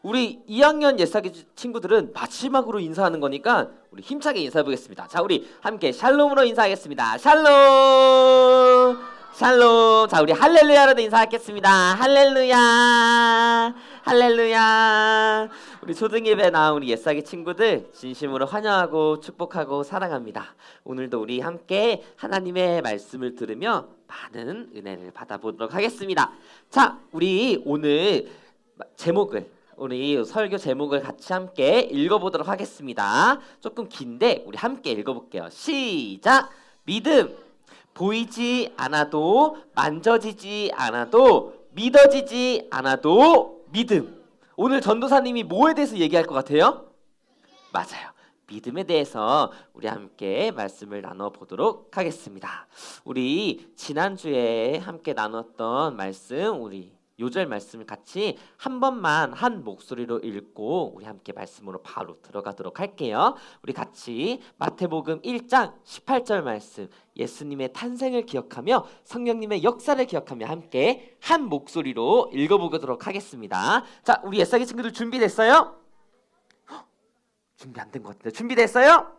우리 2학년 예사기 친구들은 마지막으로 인사하는 거니까 우리 힘차게 인사해 보겠습니다. 자, 우리 함께 샬롬으로 인사하겠습니다. 샬롬, 샬롬. 자, 우리 할렐루야로도 인사하겠습니다. 할렐루야, 할렐루야. 우리 초등예배 나온 우리 예사기 친구들 진심으로 환영하고 축복하고 사랑합니다. 오늘도 우리 함께 하나님의 말씀을 들으며 많은 은혜를 받아보도록 하겠습니다. 자, 우리 오늘 우리 설교 제목을 같이 함께 읽어보도록 하겠습니다. 조금 긴데 우리 함께 읽어볼게요. 시작! 믿음! 보이지 않아도, 만져지지 않아도, 믿어지지 않아도 믿음. 오늘 전도사님이 뭐에 대해서 얘기할 것 같아요? 맞아요. 믿음에 대해서 우리 함께 말씀을 나눠보도록 하겠습니다. 우리 지난주에 함께 나눴던 말씀, 우리 요절 말씀을 같이 한 번만 한 목소리로 읽고 우리 함께 말씀으로 바로 들어가도록 할게요. 우리 같이 마태복음 1장 18절 말씀, 예수님의 탄생을 기억하며 성령님의 역사를 기억하며 함께 한 목소리로 읽어보도록 하겠습니다. 자, 우리 예사기 친구들 준비됐어요? 준비 안 된 것 같은데 준비됐어요?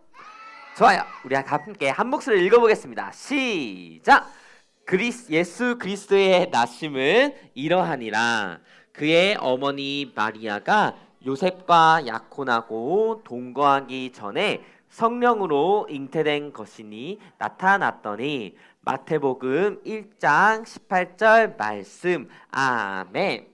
좋아요. 우리 함께 한 목소리로 읽어보겠습니다. 시작! 예수 그리스도의 나심은 이러하니라. 그의 어머니 마리아가 요셉과 약혼하고 동거하기 전에 성령으로 잉태된 것이니 나타났더니. 마태복음 1장 18절 말씀. 아멘.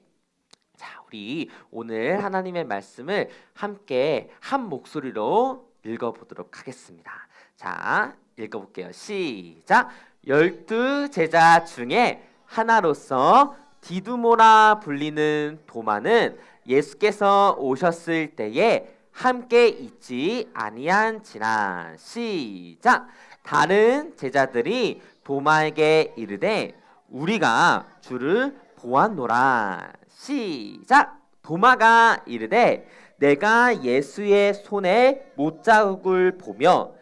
자, 우리 오늘 하나님의 말씀을 함께 한 목소리로 읽어보도록 하겠습니다. 자, 읽어볼게요. 시작! 12 제자 중에 하나로서 디두모라 불리는 도마는 예수께서 오셨을 때에 함께 있지 아니한지라. 시작! 다른 제자들이 도마에게 이르되 우리가 주를 보았노라. 시작! 도마가 이르되 내가 예수의 손에 못자국을 보며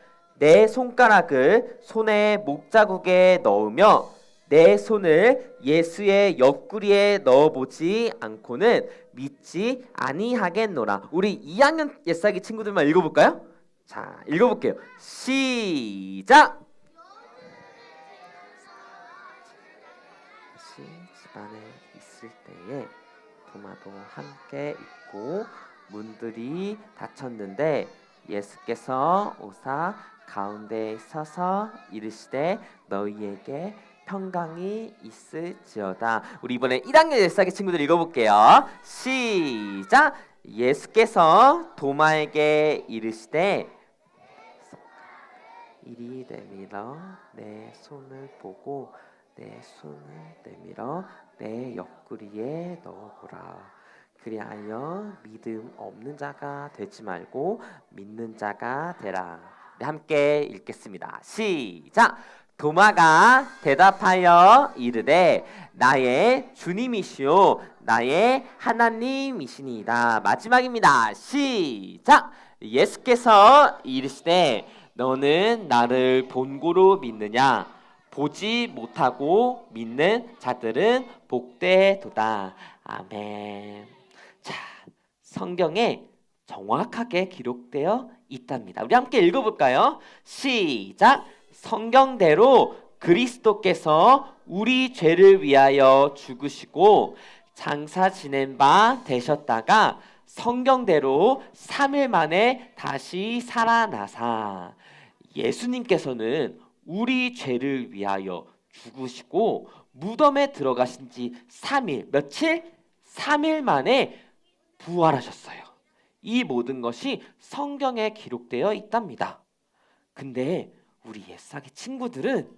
내 손가락을 손에 목자국에 넣으며 내 손을 예수의 옆구리에 넣어보지 않고는 믿지 아니하겠노라. 우리 2학년 예사기 친구들만 읽어볼까요? 자, 읽어볼게요. 시작! 집안에 있을 때에 도마도 함께 있고 문들이 닫혔는데 예수께서 오사 가운데 서서 이르시되 너희에게 평강이 있을지어다. 우리 이번에 1학년 예사기 친구들 읽어볼게요. 시작! 예수께서 도마에게 이르시되 이리 내밀어 내 손을 보고 내 손을 내밀어 내 옆구리에 넣어보라. 그리하여 믿음 없는 자가 되지 말고 믿는 자가 되라. 함께 읽겠습니다. 시작! 도마가 대답하여 이르되 나의 주님이시오 나의 하나님이시니이다. 마지막입니다. 시작! 예수께서 이르시되 너는 나를 본고로 믿느냐? 보지 못하고 믿는 자들은 복되도다. 아멘. 자, 성경에 정확하게 기록되어 있답니다. 우리 함께 읽어볼까요? 시작! 성경대로 그리스도께서 우리 죄를 위하여 죽으시고 장사 지낸 바 되셨다가 성경대로 3일 만에 다시 살아나사. 예수님께서는 우리 죄를 위하여 죽으시고 무덤에 들어가신 지 3일, 며칠? 3일 만에 부활하셨어요. 이 모든 것이 성경에 기록되어 있답니다. 근데 우리 예사기 친구들은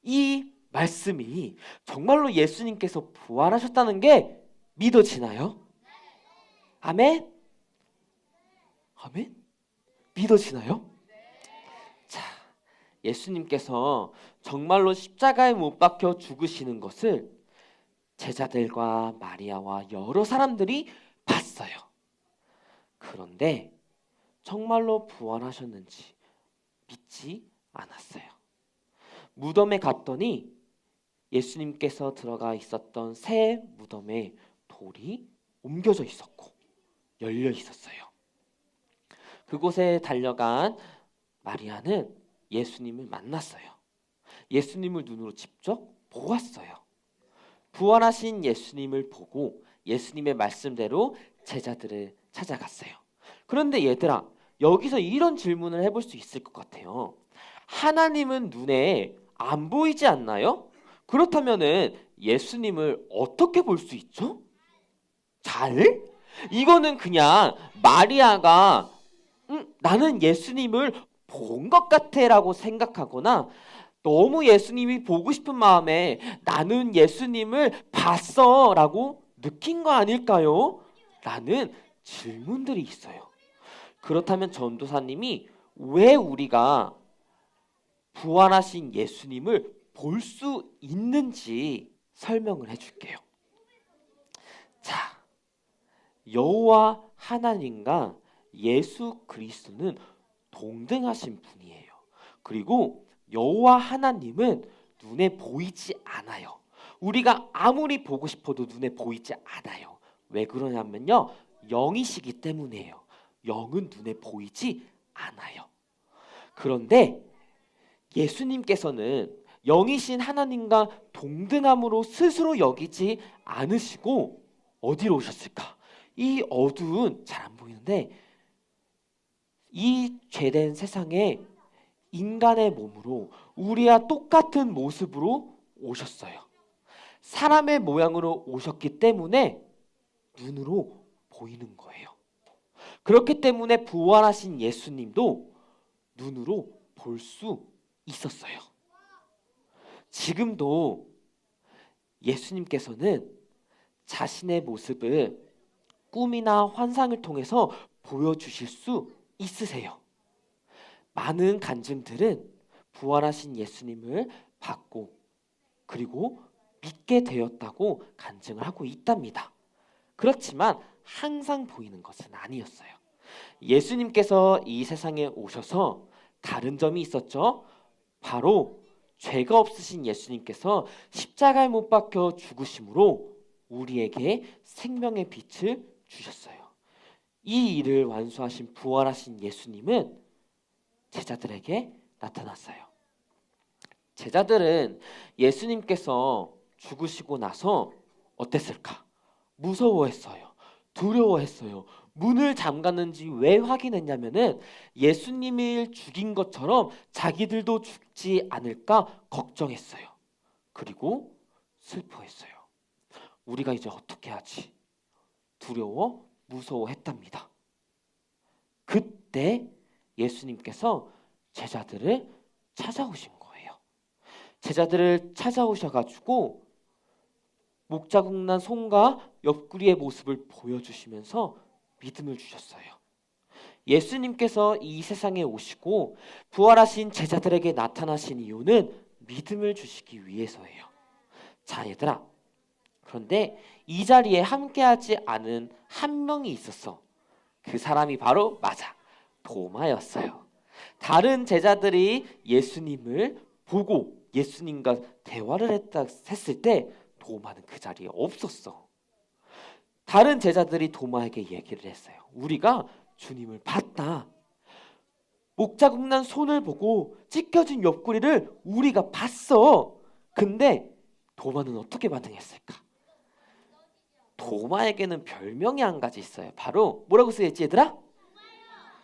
이 말씀이 정말로 예수님께서 부활하셨다는 게 믿어지나요? 아멘? 아멘? 믿어지나요? 자, 예수님께서 정말로 십자가에 못 박혀 죽으시는 것을 제자들과 마리아와 여러 사람들이 봤어요. 그런데 정말로 부활하셨는지 믿지 않았어요. 무덤에 갔더니 예수님께서 들어가 있었던 새 무덤에 돌이 옮겨져 있었고 열려 있었어요. 그곳에 달려간 마리아는 예수님을 만났어요. 예수님을 눈으로 직접 보았어요. 부활하신 예수님을 보고 예수님의 말씀대로 제자들을 찾아갔어요. 그런데 얘들아, 여기서 이런 질문을 해볼 수 있을 것 같아요. 하나님은 눈에 안 보이지 않나요? 그렇다면은 예수님을 어떻게 볼 수 있죠? 잘? 이거는 그냥 마리아가 나는 예수님을 본 것 같아라고 생각하거나 너무 예수님이 보고 싶은 마음에 나는 예수님을 봤어라고 느낀 거 아닐까요? 라는 질문들이 있어요. 그렇다면 전도사님이 왜 우리가 부활하신 예수님을 볼 수 있는지 설명을 해줄게요. 자, 여호와 하나님과 예수 그리스도는 동등하신 분이에요. 그리고 여호와 하나님은 눈에 보이지 않아요. 우리가 아무리 보고 싶어도 눈에 보이지 않아요. 왜 그러냐면요, 영이시기 때문이에요. 영은 눈에 보이지 않아요. 그런데 예수님께서는 영이신 하나님과 동등함으로 스스로 여기지 않으시고 어디로 오셨을까? 이 어두운, 잘 안 보이는데 이 죄된 세상에 인간의 몸으로 우리와 똑같은 모습으로 오셨어요. 사람의 모양으로 오셨기 때문에 눈으로 보이는 거예요. 그렇기 때문에 부활하신 예수님도 눈으로 볼 수 있었어요. 지금도 예수님께서는 자신의 모습을 꿈이나 환상을 통해서 보여주실 수 있으세요. 많은 간증들은 부활하신 예수님을 받고 그리고 믿게 되었다고 간증을 하고 있답니다. 그렇지만 항상 보이는 것은 아니었어요. 예수님께서 이 세상에 오셔서 다른 점이 있었죠. 바로 죄가 없으신 예수님께서 십자가에 못 박혀 죽으심으로 우리에게 생명의 빛을 주셨어요. 이 일을 완수하신 부활하신 예수님은 제자들에게 나타났어요. 제자들은 예수님께서 죽으시고 나서 어땠을까? 무서워했어요. 두려워했어요. 문을 잠갔는지 왜 확인했냐면은 예수님을 죽인 것처럼 자기들도 죽지 않을까 걱정했어요. 그리고 슬퍼했어요. 우리가 이제 어떻게 하지? 두려워, 무서워했답니다. 그때 예수님께서 제자들을 찾아오신 거예요. 제자들을 찾아오셔가지고 목자국 난 손과 옆구리의 모습을 보여주시면서 믿음을 주셨어요. 예수님께서 이 세상에 오시고 부활하신 제자들에게 나타나신 이유는 믿음을 주시기 위해서예요. 자, 얘들아, 그런데 이 자리에 함께하지 않은 한 명이 있었어. 그 사람이 바로 맞아, 도마였어요. 다른 제자들이 예수님을 보고 예수님과 대화를 했을 때 도마는 그 자리에 없었어. 다른 제자들이 도마에게 얘기를 했어요. 우리가 주님을 봤다. 목자국 난 손을 보고 찢겨진 옆구리를 우리가 봤어. 근데 도마는 어떻게 반응했을까? 도마에게는 별명이 한 가지 있어요. 바로 뭐라고 쓰였지, 얘들아?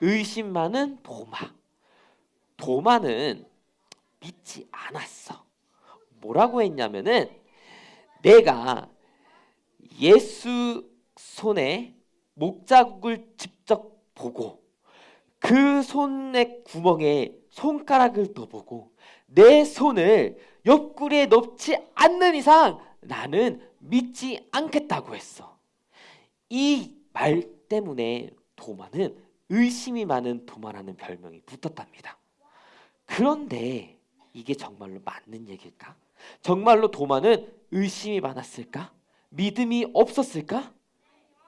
의심 많은 도마. 도마는 믿지 않았어. 뭐라고 했냐면은 내가 예수 손에 목자국을 직접 보고 그 손의 구멍에 손가락을 넣어보고 내 손을 옆구리에 넣지 않는 이상 나는 믿지 않겠다고 했어. 이 말 때문에 도마는 의심이 많은 도마라는 별명이 붙었답니다. 그런데 이게 정말로 맞는 얘기일까? 정말로 도마는 의심이 많았을까? 믿음이 없었을까?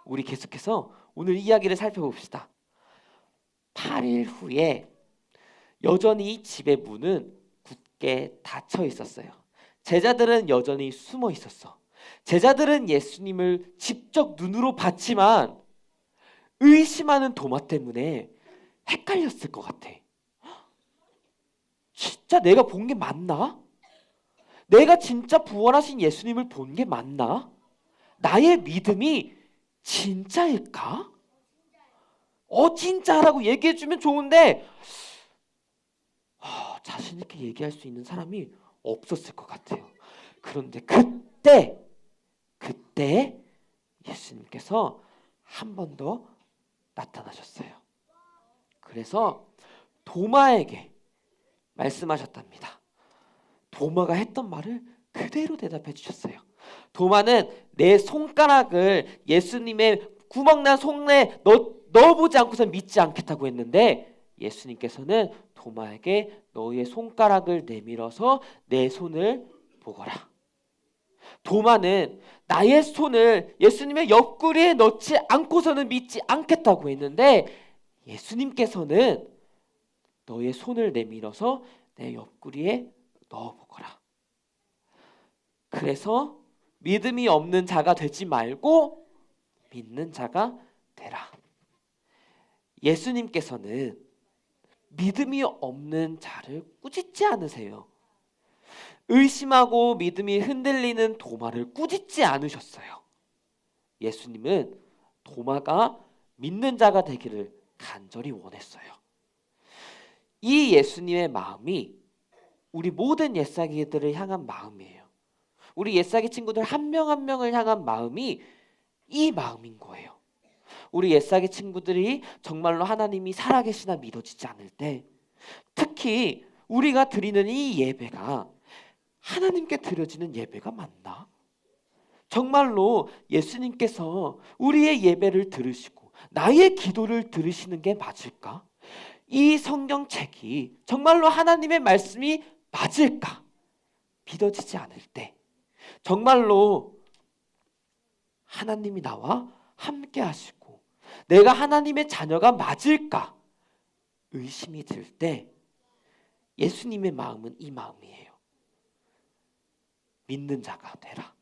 우리 계속해서 오늘 이야기를 살펴봅시다. 8일 후에 여전히 집의 문은 굳게 닫혀 있었어요. 제자들은 여전히 숨어 있었어. 제자들은 예수님을 직접 눈으로 봤지만 의심하는 도마 때문에 헷갈렸을 것 같아. 진짜 내가 본 게 맞나? 내가 진짜 부활하신 예수님을 본 게 맞나? 나의 믿음이 진짜일까? 진짜라고 얘기해주면 좋은데 자신 있게 얘기할 수 있는 사람이 없었을 것 같아요. 그런데 그때 예수님께서 한 번 더 나타나셨어요. 그래서 도마에게 말씀하셨답니다. 도마가 했던 말을 그대로 대답해 주셨어요. 도마는 내 손가락을 예수님의 구멍난 손에 넣어보지 않고선 믿지 않겠다고 했는데, 예수님께서는 도마에게 너의 손가락을 내밀어서 내 손을 보거라. 도마는 나의 손을 예수님의 옆구리에 넣지 않고서는 믿지 않겠다고 했는데, 예수님께서는 너의 손을 내밀어서 내 옆구리에 넣어보거라. 그래서 믿음이 없는 자가 되지 말고 믿는 자가 되라. 예수님께서는 믿음이 없는 자를 꾸짖지 않으세요. 의심하고 믿음이 흔들리는 도마를 꾸짖지 않으셨어요. 예수님은 도마가 믿는 자가 되기를 간절히 원했어요. 이 예수님의 마음이 우리 모든 옛사기들을 향한 마음이에요. 우리 옛사기 친구들 한 명 한 명을 향한 마음이 이 마음인 거예요. 우리 옛사기 친구들이 정말로 하나님이 살아계시나 믿어지지 않을 때, 특히 우리가 드리는 이 예배가 하나님께 드려지는 예배가 맞나? 정말로 예수님께서 우리의 예배를 들으시고 나의 기도를 들으시는 게 맞을까? 이 성경책이 정말로 하나님의 말씀이 맞을까? 믿어지지 않을 때, 정말로 하나님이 나와 함께 하시고 내가 하나님의 자녀가 맞을까 의심이 들 때, 예수님의 마음은 이 마음이에요. 믿는 자가 되라.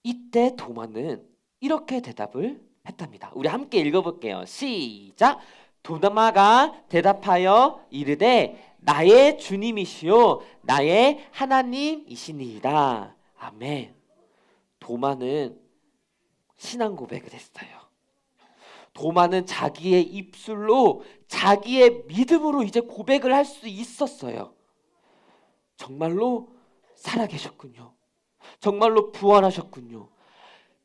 이때 도마는 이렇게 대답을 했답니다. 우리 함께 읽어볼게요. 시작. 도마가 대답하여 이르되 나의 주님이시요 나의 하나님이시니이다. 아멘. 도마는 신앙 고백을 했어요. 도마는 자기의 입술로 자기의 믿음으로 이제 고백을 할 수 있었어요. 정말로 살아계셨군요. 정말로 부활하셨군요.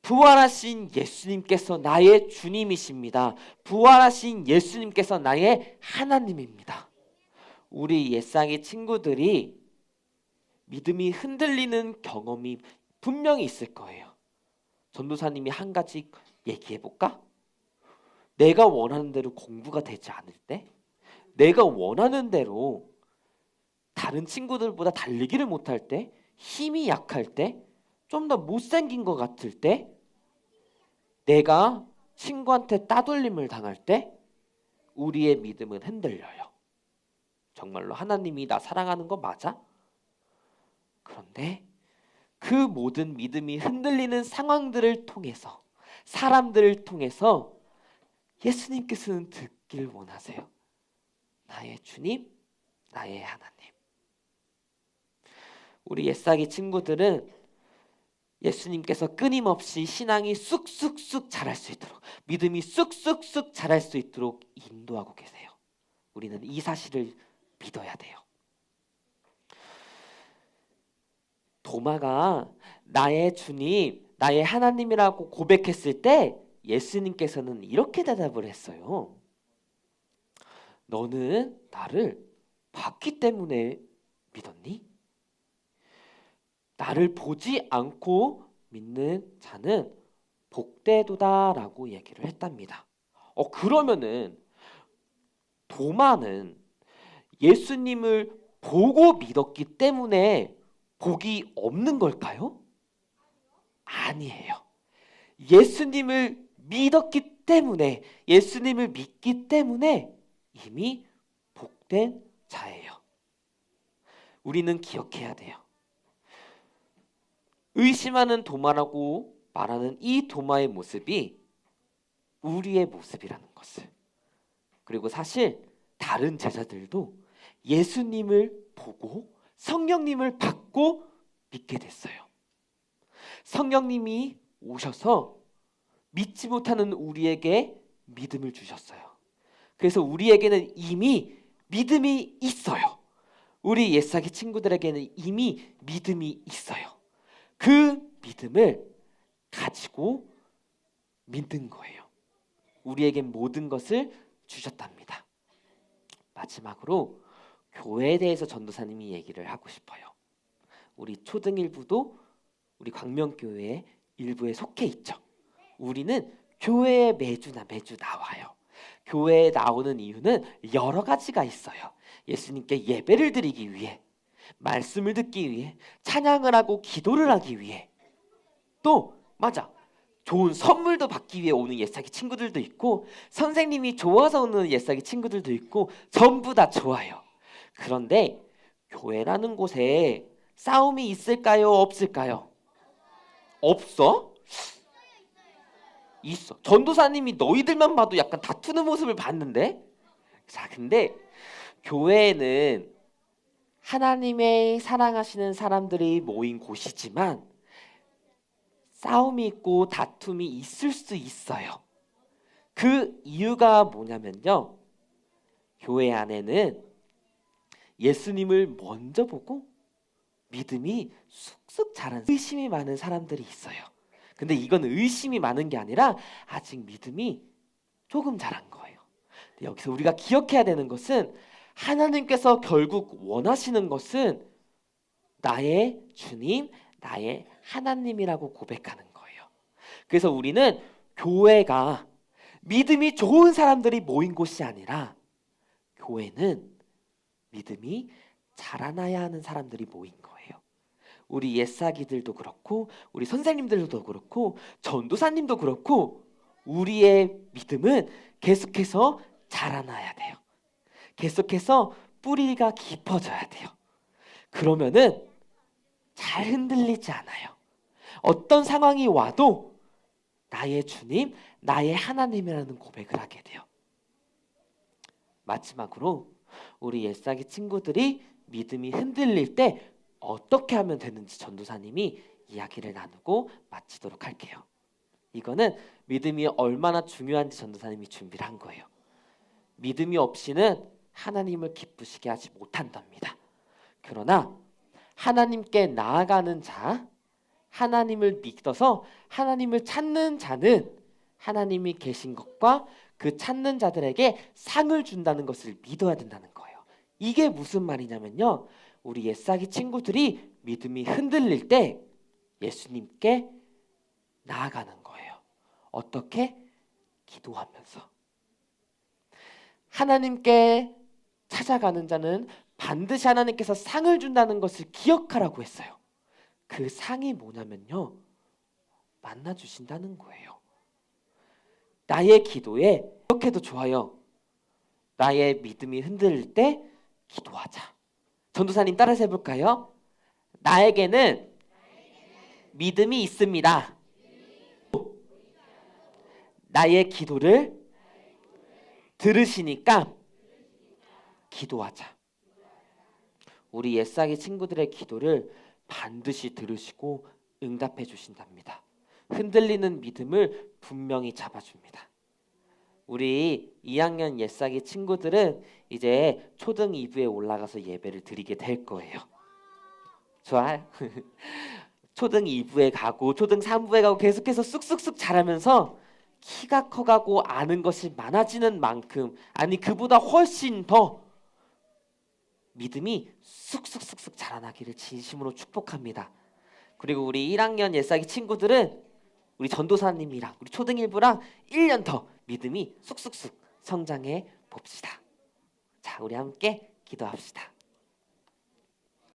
부활하신 예수님께서 나의 주님이십니다. 부활하신 예수님께서 나의 하나님입니다. 우리 옛사기 친구들이 믿음이 흔들리는 경험이 분명히 있을 거예요. 전도사님이 한 가지 얘기해 볼까? 내가 원하는 대로 공부가 되지 않을 때, 내가 원하는 대로 다른 친구들보다 달리기를 못할 때, 힘이 약할 때, 좀 더 못생긴 것 같을 때, 내가 친구한테 따돌림을 당할 때 우리의 믿음은 흔들려요. 정말로 하나님이 나 사랑하는 거 맞아? 그런데 그 모든 믿음이 흔들리는 상황들을 통해서, 사람들을 통해서 예수님께서는 듣길 원하세요. 나의 주님, 나의 하나님. 우리 옛사기 친구들은 예수님께서 끊임없이 신앙이 쑥쑥쑥 자랄 수 있도록, 믿음이 쑥쑥쑥 자랄 수 있도록 인도하고 계세요. 우리는 이 사실을 믿어야 돼요. 도마가 나의 주님, 나의 하나님이라고 고백했을 때 예수님께서는 이렇게 대답을 했어요. 너는 나를 봤기 때문에 믿었니? 나를 보지 않고 믿는 자는 복되도다라고 얘기를 했답니다. 그러면은 도마는 예수님을 보고 믿었기 때문에 복이 없는 걸까요? 아니에요. 예수님을 믿었기 때문에, 예수님을 믿기 때문에 이미 복된 자예요. 우리는 기억해야 돼요. 의심하는 도마라고 말하는 이 도마의 모습이 우리의 모습이라는 것을, 그리고 사실 다른 제자들도 예수님을 보고 성령님을 받고 믿게 됐어요. 성령님이 오셔서 믿지 못하는 우리에게 믿음을 주셨어요. 그래서 우리에게는 이미 믿음이 있어요. 우리 옛사기 친구들에게는 이미 믿음이 있어요. 그 믿음을 가지고 믿는 거예요. 우리에게 모든 것을 주셨답니다. 마지막으로 교회에 대해서 전도사님이 얘기를 하고 싶어요. 우리 초등일부도 우리 광명교회 일부에 속해 있죠. 우리는 교회에 매주 나와요. 교회에 나오는 이유는 여러 가지가 있어요. 예수님께 예배를 드리기 위해, 말씀을 듣기 위해, 찬양을 하고 기도를 하기 위해, 또 좋은 선물도 받기 위해 오는 옛사기 친구들도 있고, 선생님이 좋아서 오는 옛사기 친구들도 있고, 전부 다 좋아요. 그런데 교회라는 곳에 싸움이 있을까요? 없을까요? 없어? 있어. 전도사님이 너희들만 봐도 약간 다투는 모습을 봤는데, 자, 근데 교회는 하나님의 사랑하시는 사람들이 모인 곳이지만 싸움이 있고 다툼이 있을 수 있어요. 그 이유가 뭐냐면요, 교회 안에는 예수님을 먼저 보고 믿음이 쑥쑥 자란 의심이 많은 사람들이 있어요. 근데 이건 의심이 많은 게 아니라 아직 믿음이 조금 자란 거예요. 여기서 우리가 기억해야 되는 것은, 하나님께서 결국 원하시는 것은 나의 주님, 나의 하나님이라고 고백하는 거예요. 그래서 우리는 교회가 믿음이 좋은 사람들이 모인 곳이 아니라, 교회는 믿음이 자라나야 하는 사람들이 모인 거예요. 우리 옛사기들도 그렇고, 우리 선생님들도 그렇고, 전도사님도 그렇고, 우리의 믿음은 계속해서 자라나야 돼요. 계속해서 뿌리가 깊어져야 돼요. 그러면은 잘 흔들리지 않아요. 어떤 상황이 와도 나의 주님, 나의 하나님이라는 고백을 하게 돼요. 마지막으로 우리 옛사기 친구들이 믿음이 흔들릴 때 어떻게 하면 되는지 전도사님이 이야기를 나누고 마치도록 할게요. 이거는 믿음이 얼마나 중요한지 전도사님이 준비를 한 거예요. 믿음이 없이는 하나님을 기쁘시게 하지 못한답니다. 그러나 하나님께 나아가는 자, 하나님을 믿어서 하나님을 찾는 자는 하나님이 계신 것과 그 찾는 자들에게 상을 준다는 것을 믿어야 된다는 거예요. 이게 무슨 말이냐면요, 우리 옛사기 친구들이 믿음이 흔들릴 때 예수님께 나아가는 거예요. 어떻게? 기도하면서. 하나님께 찾아가는 자는 반드시 하나님께서 상을 준다는 것을 기억하라고 했어요. 그 상이 뭐냐면요, 만나주신다는 거예요. 나의 기도에 이렇게도 좋아요. 나의 믿음이 흔들릴 때 기도하자. 전도사님 따라서 해볼까요? 나에게는 믿음이 있습니다. 나의 기도를 들으시니까 기도하자. 우리 옛사기 친구들의 기도를 반드시 들으시고 응답해 주신답니다. 흔들리는 믿음을 분명히 잡아줍니다. 우리 2학년 옛사기 친구들은 이제 초등 2부에 올라가서 예배를 드리게 될 거예요. 좋아요. 초등 2부에 가고 초등 3부에 가고 계속해서 쑥쑥쑥 자라면서 키가 커가고 아는 것이 많아지는 만큼, 아니 그보다 훨씬 더 믿음이 쑥쑥쑥쑥 자라나기를 진심으로 축복합니다. 그리고 우리 1학년 옛사기 친구들은 우리 전도사님이랑 우리 초등 1부랑 1년 더 믿음이 쑥쑥쑥 성장해 봅시다. 자, 우리 함께 기도합시다.